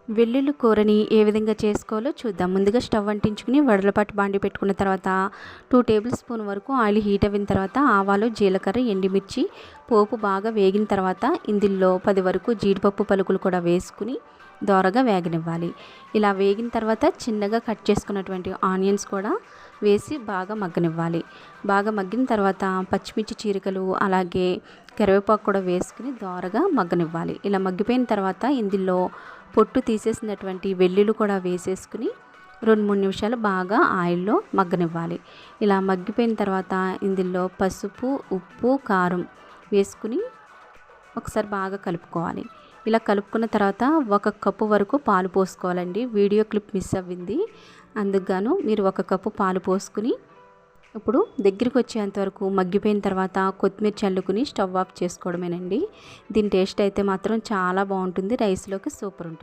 వెల్లుల్లి కూరని ఏ విధంగా చేసుకోవాలో చూద్దాం. ముందుగా స్టవ్ అంటించుకుని వడలపాటు బాండి పెట్టుకున్న తర్వాత 2 టేబుల్ స్పూన్ వరకు ఆయిల్ హీట్ అయిన తర్వాత ఆవాలు, జీలకర్ర, ఎండుమిర్చి పోపు బాగా వేగిన తర్వాత ఇందులో 10 వరకు జీడిపప్పు పలుకులు కూడా వేసుకుని దోరగా వేగనివ్వాలి. ఇలా వేగిన తర్వాత చిన్నగా కట్ చేసుకున్నటువంటి ఆనియన్స్ కూడా వేసి బాగా మగ్గనివ్వాలి. బాగా మగ్గిన తర్వాత పచ్చిమిర్చి చీరికలు అలాగే కరివేపాకు కూడా వేసుకుని దోరగా మగ్గనివ్వాలి. ఇలా మగ్గిపోయిన తర్వాత ఇందులో పొట్టు తీసేసినటువంటి వెల్లుల్లి కూడా వేసేసుకుని 2-3 నిమిషాలు బాగా ఆయిల్లో మగ్గనివ్వాలి. ఇలా మగ్గిపోయిన తర్వాత ఇందులో పసుపు, ఉప్పు, కారం వేసుకుని ఒకసారి బాగా కలుపుకోవాలి. ఇలా కలుపుకున్న తర్వాత 1 కప్పు వరకు పాలు పోసుకోవాలండి. వీడియో క్లిప్ మిస్ అవ్వింది, అందుకుగాను మీరు 1 కప్పు పాలు పోసుకుని ఇప్పుడు దగ్గరికి వచ్చేంత వరకు మగ్గిపోయిన తర్వాత కొత్తిమీర చల్లుకుని స్టవ్ ఆఫ్ చేసుకోవడమేనండి. దీని టేస్ట్ అయితే మాత్రం చాలా బాగుంటుంది, రైస్లోకి సూపర్ ఉంటుంది.